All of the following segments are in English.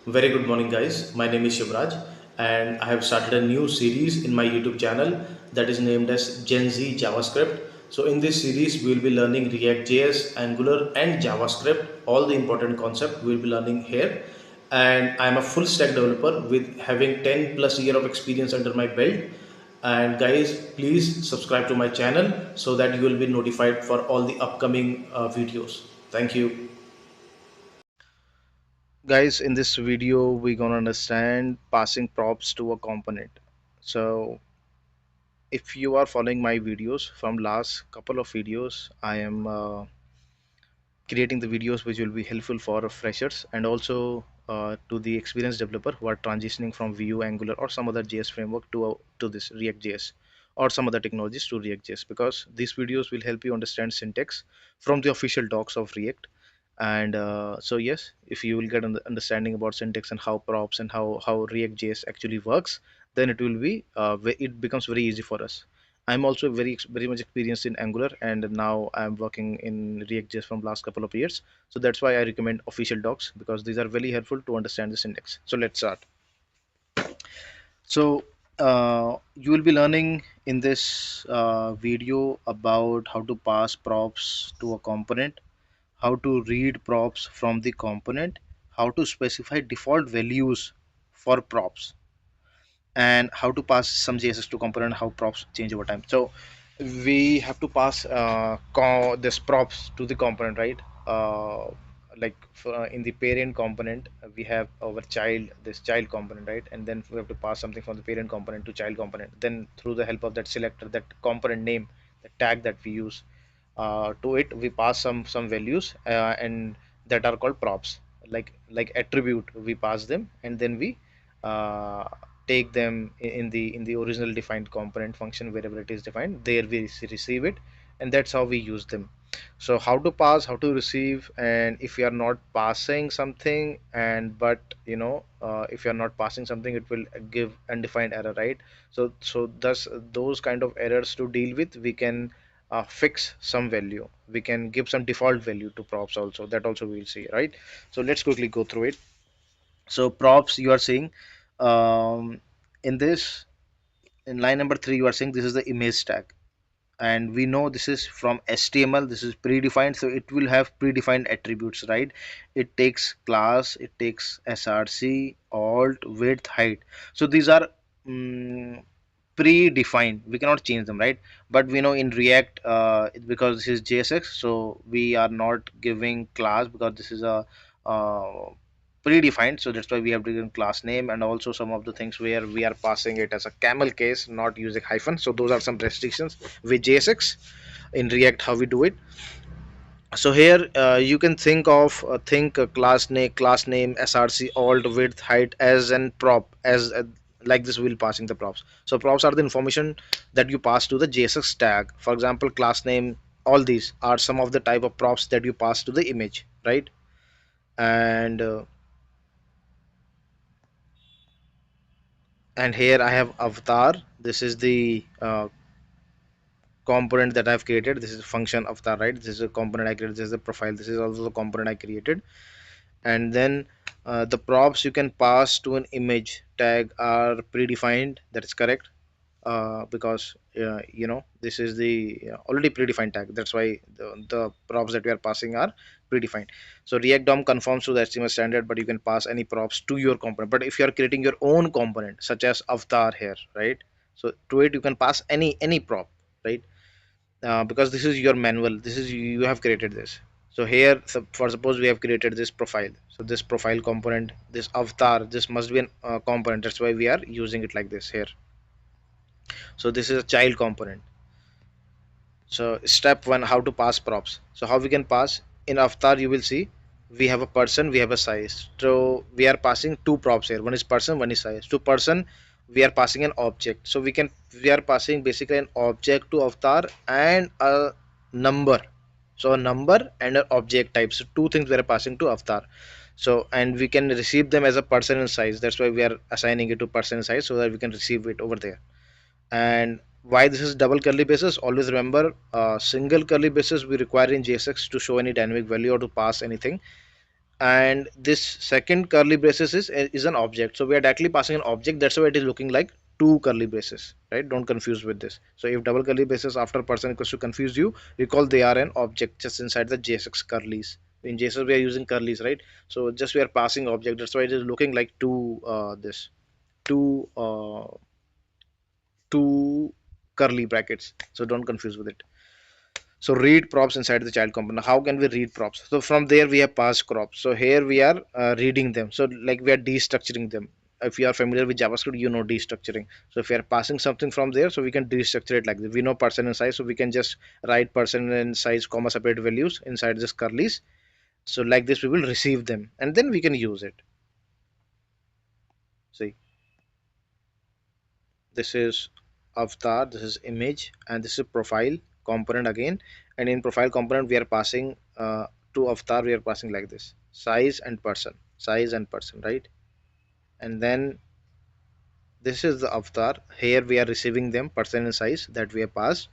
Very good morning, guys. My name is Shivraj, and I have started a new series in my YouTube channel that is named as Gen Z JavaScript. So, in this series, we will be learning React.js, Angular, and JavaScript. All the important concepts we will be learning here. And I am a full stack developer with having 10 plus year of experience under my belt. And guys, please subscribe to my channel so that you will be notified for all the upcoming videos. Thank you. Guys, in this video we're gonna understand passing props to a component. So if you are following my videos from last couple of videos, I am creating the videos which will be helpful for freshers and also to the experienced developer who are transitioning from Vue, Angular, or some other JS framework to this React.js or some other technologies to React.js, because these videos will help you understand syntax from the official docs of React. And so yes, if you will get an understanding about syntax and how props and how React.js actually works, then it will be it becomes very easy for us. I'm also very much experienced in Angular, and now I'm working in React.js from last couple of years. So that's why I recommend official docs, because these are very helpful to understand the syntax. So let's start. So you will be learning in this video about how to pass props to a component, how to read props from the component, how to specify default values for props, and how to pass some JSX to component, how props change over time. So we have to pass this props to the component, right? In the parent component, we have our child, this child component, right? And then we have to pass something from the parent component to child component. Then through the help of that selector, that component name, the tag that we use, to it we pass some values, and that are called props, like attribute we pass them, and then we uh, take them in the original defined component function wherever it is defined, there we receive it, and that's how we use them. So how to pass, how to receive, and if you are not passing something, and but if you are not passing something, it will give undefined error, right? So thus those kind of errors to deal with, we can fix some value, we can give some default value to props also, that also we'll see, right? So let's quickly go through it. So props, you are saying, in this, in line number 3, you are saying this is the image tag, and we know this is from HTML, this is predefined, so it will have predefined attributes, right? It takes class, it takes src, alt, width, height. So these are mm predefined, we cannot change them, right? But we know in React, because this is JSX, so we are not giving class because this is a predefined, so that's why we have to give class name, and also some of the things where we are passing it as a camel case, not using hyphen. So those are some restrictions with JSX. In React, how we do it. So here you can think of class name, src, alt, width, height as an prop, as like this we'll passing the props. So props are the information that you pass to the JSX tag. For example, class name, all these are some of the type of props that you pass to the image, right? And here I have avatar. This is the component that I've created. This is function avatar, right? This is a component I created. This is the profile. This is also the component I created. And then the props you can pass to an image tag are predefined. That is correct, because this is the already predefined tag. That's why the props that we are passing are predefined. So React DOM conforms to the HTML standard, but you can pass any props to your component. But if you are creating your own component, such as avatar here, right? So to it you can pass any prop, right? Because this is your manual, this is you have created this. So here, for suppose we have created this profile, so this profile component, this avatar, this must be an component, that's why we are using it like this here. So this is a child component. So step one, how to pass props. So how we can pass in avatar, you will see we have a person, we have a size. So we are passing two props here, one is person, one is size. To person we are passing an object, so we are passing basically an object to avatar and a number. So a number and an object type, so two things we are passing to avatar. So and we can receive them as a person and size, that's why we are assigning it to person and size, so that we can receive it over there. And why this is double curly braces, always remember, single curly braces we require in JSX to show any dynamic value or to pass anything. and this second curly braces is an object, so we are directly passing an object. That's why it is looking like two curly braces, right? Don't confuse with this. So if double curly braces after person equals to confuse you, recall they are an object just inside the JSX curlies. In JSX we are using curlies, right? So just we are passing object, that's why it is looking like two this two two curly brackets, so don't confuse with it. So read props inside the child component. How can we read props? So from there we have passed crops. So here we are reading them. So like we are destructuring them. If you are familiar with JavaScript, you know destructuring. So if we are passing something from there, so we can destructure it like this. We know person and size, so we can just write person and size comma separate values inside this curlies. So like this we will receive them and then we can use it. See, this is avatar, this is image, and this is profile component again. And in profile component we are passing to avatar, we are passing like this, size and person, size and person, right? And then this is the avatar. Here we are receiving them person and size that we have passed,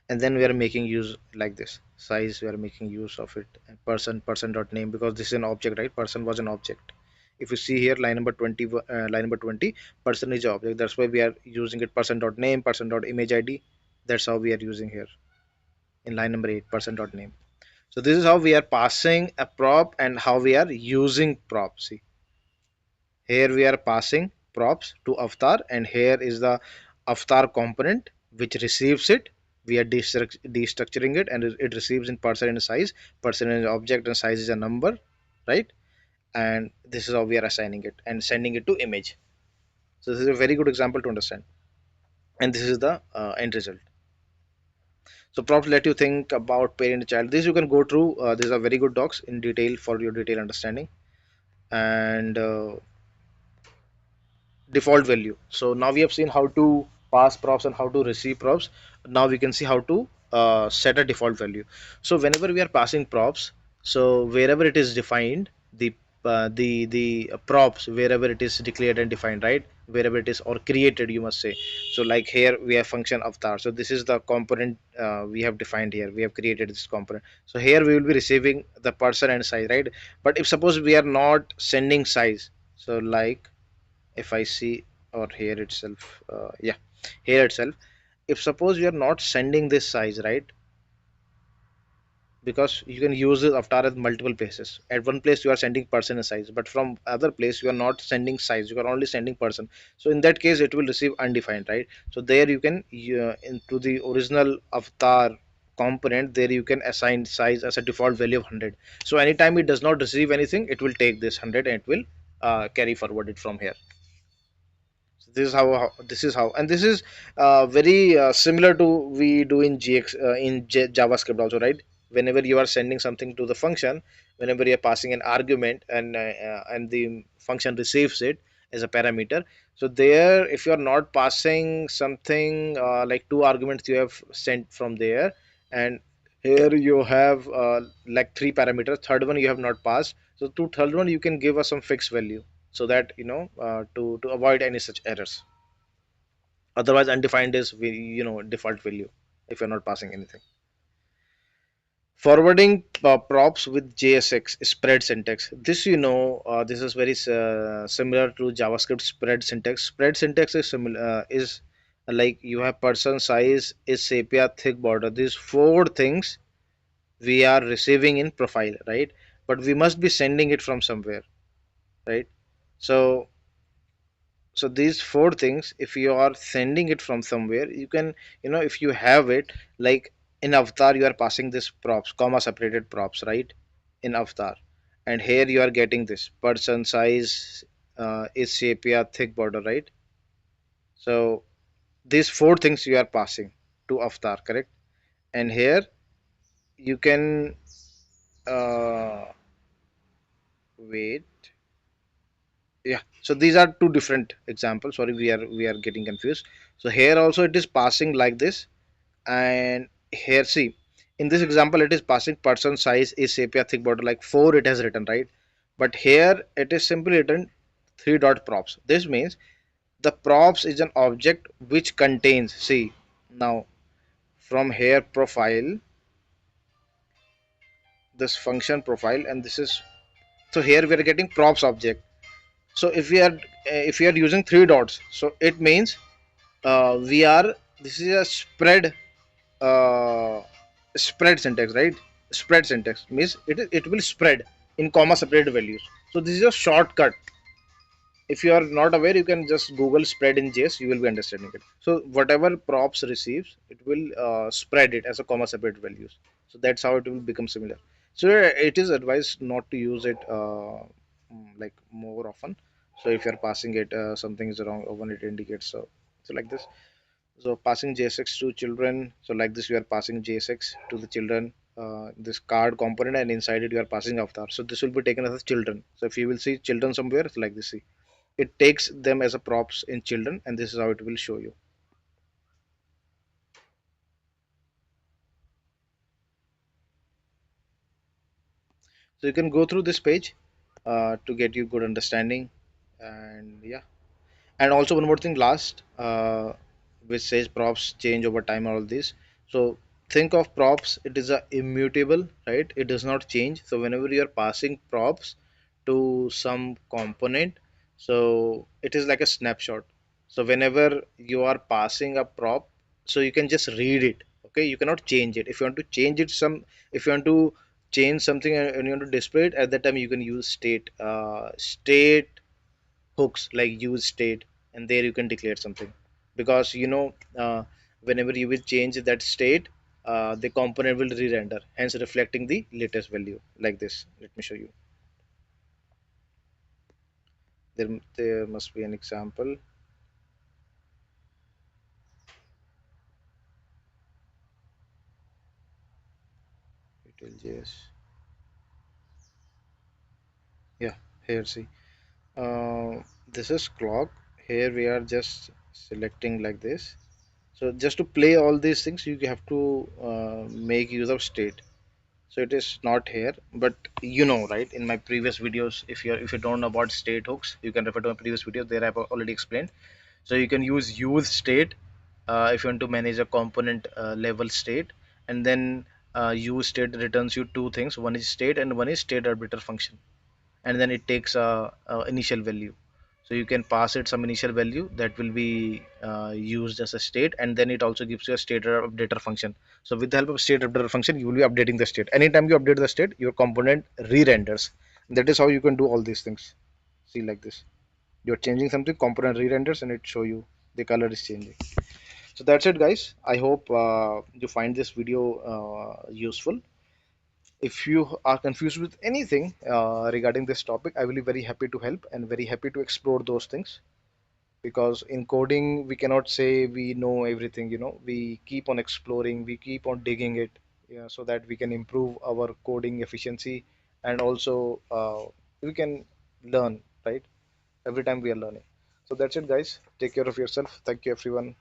and then we are making use like this, size we are making use of it, and person dot name, because this is an object, right? Person was an object. If you see here line number 20, line number 20, person is an object, that's why we are using it, person dot name, person dot image id. That's how we are using here in line number 8, person dot name. So this is how we are passing a prop and how we are using props. See, here we are passing props to avatar, and here is the avatar component which receives it. We are destructuring it, and it receives in person and size. Person is object and size is a number, right? And this is how we are assigning it and sending it to image. So this is a very good example to understand, and this is the end result. So props let you think about parent and child. This you can go through. These are very good docs in detail for your detailed understanding. And default value. So now we have seen how to pass props and how to receive props. Now we can see how to set a default value. So whenever we are passing props, so wherever it is defined, the props wherever it is declared and defined, right? Wherever it is or created, you must say. So like here we have function avatar. So this is the component we have defined here. We have created this component. So here we will be receiving the person and size, right? But if suppose we are not sending size, so like if I see, or here itself, yeah, here itself, if suppose you are not sending this size, right? Because you can use this avatar at multiple places. At one place you are sending person and size, but from other place you are not sending size, you are only sending person. So in that case it will receive undefined, right? So there you can into the original avatar component, there you can assign size as a default value of 100. So anytime it does not receive anything, it will take this 100 and it will carry forward it from here. So this is this is how, and this is very similar to we do in JavaScript also, right? Whenever you are sending something to the function, whenever you are passing an argument and the function receives it as a parameter. So there, if you are not passing something like two arguments you have sent from there, and here you have like three parameters. Third one you have not passed. So to third one you can give us some fixed value, so that to avoid any such errors. Otherwise undefined is default value if you're not passing anything. Forwarding props with JSX spread syntax. This this is very similar to JavaScript spread syntax. Spread syntax is similar, is like you have person size is sepia thick border. These four things we are receiving in profile, right? But we must be sending it from somewhere, right? So these four things, if you are sending it from somewhere, you can, if you have it, like in avatar you are passing this props comma separated props, right? In avatar, and here you are getting this person size is sepia thick border, right? So these four things you are passing to avatar, correct? And here you can wait, yeah. So these are two different examples. Sorry, we are getting confused. So here also it is passing like this, and here see, in this example it is passing person size is sepia thick border, like 4 it has written, right? But here it is simply written 3 dot props. This means the props is an object which contains, see, now from here profile, this function profile, and this is So here we are getting props object. So if we are using three dots, so it means we are this is a uh, spread syntax, right? Spread syntax means it will spread in comma separated values. So this is a shortcut. If you are not aware, you can just google spread in JS, you will be understanding it. So whatever props receives, it will spread it as a comma separate values. So that's how it will become similar. So it is advised not to use it like more often. So if you're passing it something is wrong when it indicates, so like this. So passing JSX to children, so like this we are passing JSX to the children, this card component, and inside it you are passing avatar. So this will be taken as children. So if you will see children somewhere, it's like this. See, it takes them as a props in children, and this is how it will show you. So you can go through this page to get you good understanding. And yeah, and also one more thing last, which says props change over time, all this. So think of props, it is a immutable, right? It does not change. So whenever you are passing props to some component, so it is like a snapshot. So whenever you are passing a prop, so you can just read it. Okay, you cannot change it. If you want to change it, if you want to change something and you want to display it, at that time you can use state hooks like use state, and there you can declare something. Because whenever you will change that state, the component will re-render, hence reflecting the latest value like this. Let me show you. There must be an example. It will just, yeah, here see, this is clock. Here we are just selecting like this. So just to play all these things, you have to make use of state. So it is not here, but right, in my previous videos, if you don't know about state hooks, you can refer to my previous videos, there I've already explained. So you can use state if you want to manage a component level state. And then use state returns you two things: one is state and one is state arbiter function. And then it takes a initial value. So you can pass it some initial value that will be used as a state, and then it also gives you a state updater function. So with the help of state updater function, you will be updating the state. Anytime you update the state, your component re-renders. That is how you can do all these things. See, like this, you're changing something, component re-renders, and it show you the color is changing. So that's it, guys. I hope you find this video useful. If you are confused with anything regarding this topic, I will be very happy to help and very happy to explore those things. Because in coding, we cannot say we know everything. We keep on exploring, we keep on digging it, yeah, so that we can improve our coding efficiency. And also we can learn, right? Every time we are learning. So that's it, guys. Take care of yourself. Thank you, everyone.